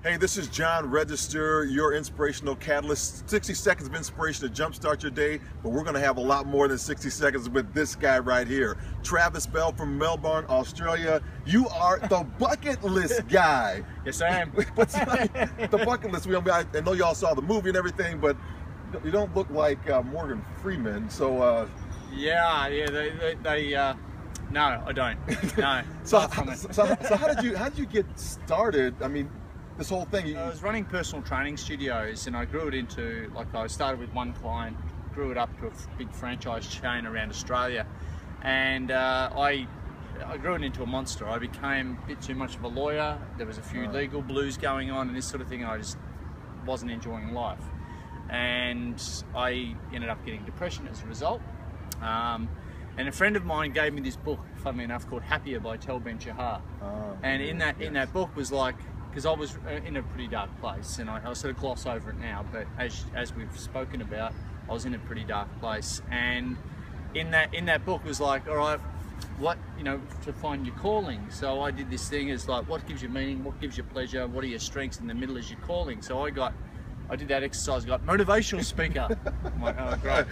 Hey, this is John Register, your inspirational catalyst. 60 seconds of inspiration to jumpstart your day, but we're going to have a lot more than 60 seconds with this guy right here. Travis Bell from Melbourne, Australia. You are the bucket list guy. Yes, I am. What's like the bucket list? I know y'all saw the movie and everything, but you don't look like Morgan Freeman. So no, I don't. No. so how did you get started? I mean, this whole thing. I was running personal training studios, and I grew it into, I started with one client, grew it up to a big franchise chain around Australia, and I grew it into a monster. I became a bit too much of a lawyer. There was a few legal blues going on and this sort of thing, and I just wasn't enjoying life. And I ended up getting depression as a result. And a friend of mine gave me this book, funnily enough, called Happier by Tal Ben-Shahar. And in that book was like, because I was in a pretty dark place, and I sort of gloss over it now, but as we've spoken about, I was in a pretty dark place. And in that book was like, all right, what, to find your calling. So I did this thing as like, what gives you meaning, what gives you pleasure, what are your strengths, in the middle is your calling. So I did that exercise, got motivational speaker. I'm like, oh great.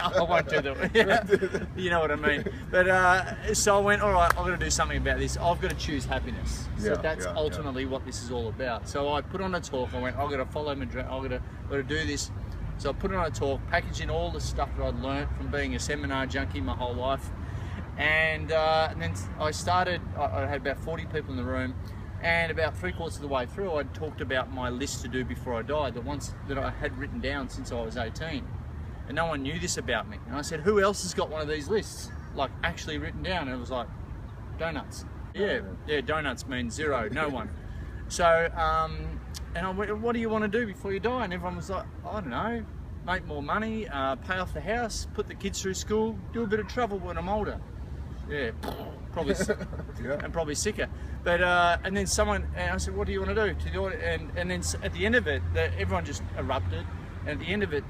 I won't do that. You know what I mean. But so I went, all right, I've got to do something about this. I've got to choose happiness. So that's ultimately what this is all about. So I put on a talk. I went, I've got to follow my dream. I've got to do this. So I put on a talk, packaging all the stuff that I'd learned from being a seminar junkie my whole life. And then I started. I had about 40 people in the room. And about 3/4 of the way through, I talked about my list to do before I died, the ones that I had written down since I was 18. And no one knew this about me. And I said, who else has got one of these lists, like actually written down? And it was like, donuts. Yeah, donuts means zero, no one. So, and I went, what do you want to do before you die? And everyone was like, I don't know, make more money, pay off the house, put the kids through school, do a bit of travel when I'm older. Yeah, probably, and probably sicker. But and then and I said, what do you want to do? And then at the end of it, everyone just erupted. And at the end of it,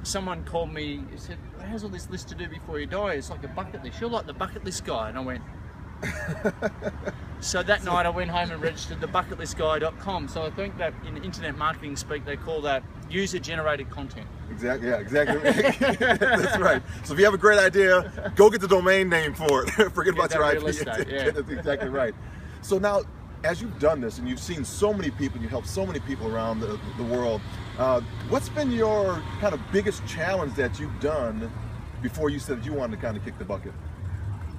someone called me and said, how's all this list to do before you die? It's like a bucket list. You're like the bucket list guy. And I went. So that night I went home and registered thebucketlistguy.com. So I think that in internet marketing speak, they call that user-generated content. Exactly, yeah, exactly. That's right. So if you have a great idea, go get the domain name for it. Forget about your IP. That's exactly right. So now, as you've done this and you've seen so many people, you helped so many people around the world, what's been your kind of biggest challenge that you've done before you said you wanted to kind of kick the bucket?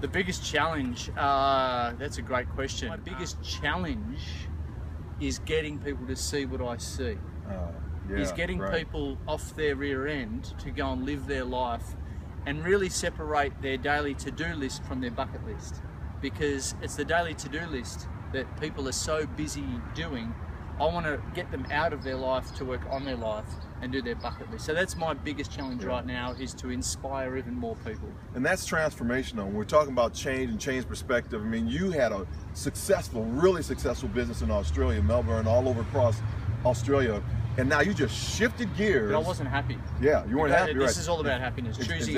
The biggest challenge, that's a great question. My biggest challenge is getting people to see what I see. Is getting people off their rear end to go and live their life and really separate their daily to-do list from their bucket list. Because it's the daily to-do list that people are so busy doing. I want to get them out of their life to work on their life and do their bucket list. So that's my biggest challenge right now, is to inspire even more people. And that's transformational. When we're talking about change and change perspective, I mean, you had a successful, really successful business in Australia, Melbourne, all over across Australia, and now you just shifted gears. But I wasn't happy. Yeah, you weren't happy, right? This is all about happiness, choosing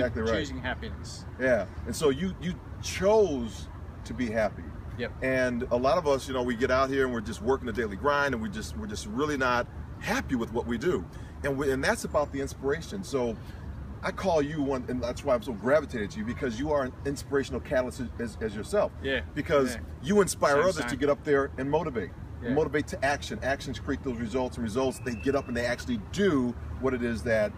happiness. Yeah, and so you chose to be happy. Yep. And a lot of us, we get out here and we're just working the daily grind, and we're just really not happy with what we do. And that's about the inspiration. So I call you one, and that's why I'm so gravitated to you, because you are an inspirational catalyst as yourself. Yeah. Because you inspire others to get up there and motivate. Yeah. And motivate to action. Actions create those results, and results, they get up and they actually do what it is that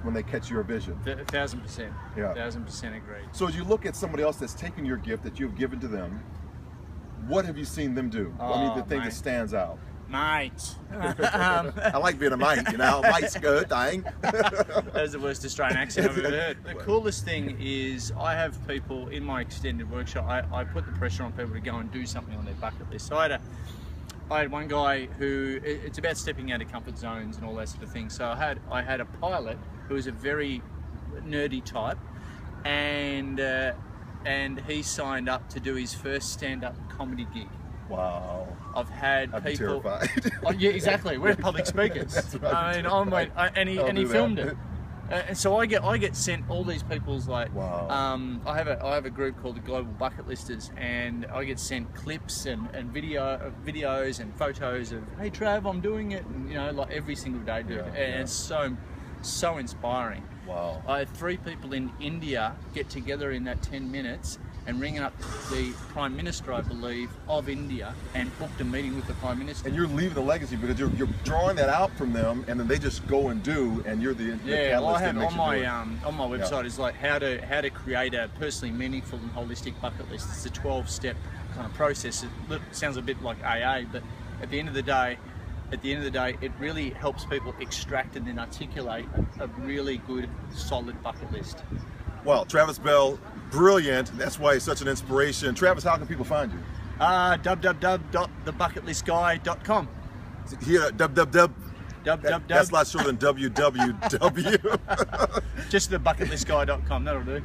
when they catch your vision. 1000%. Yeah. 1000% agreed. So as you look at somebody else that's taken your gift that you've given to them, what have you seen them do? I mean, the thing that stands out. Mate. I like being a mate, Mate's good thing. That's the worst Australian accent I've ever heard. The coolest thing is I have people in my extended workshop, I put the pressure on people to go and do something on their bucket list. So I had one guy who, it's about stepping out of comfort zones and all that sort of thing. So I had a pilot who was a very nerdy type, and he signed up to do his first stand-up comedy gig. Wow. I've had I'd people. be terrified. Oh, yeah, exactly. We're public speakers. That's right. I mean, and he filmed it. And so I get sent all these people's like, wow. I have a group called the Global Bucket Listers, and I get sent clips and videos and photos of, hey Trav, I'm doing it, and you know, like every single day, dude. And it's so inspiring. Wow. I had 3 people in India get together in that 10 minutes and ring up the Prime Minister, I believe, of India, and booked a meeting with the Prime Minister. And you're leaving the legacy because you're drawing that out from them, and then they just go and do, and you're the well, I have on my website is like how to create a personally meaningful and holistic bucket list. It's a 12-step kind of process. It sounds a bit like AA, but at the end of the day, it really helps people extract and then articulate a really good, solid bucket list. Well, Travis Bell, brilliant. That's why he's such an inspiration. Travis, how can people find you? www.thebucketlistguy.com. Here, www. That's a lot shorter than www. Just thebucketlistguy.com, that'll do.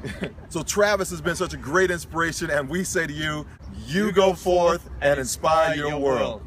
So Travis has been such a great inspiration, and we say to you, you go forth and inspire your world.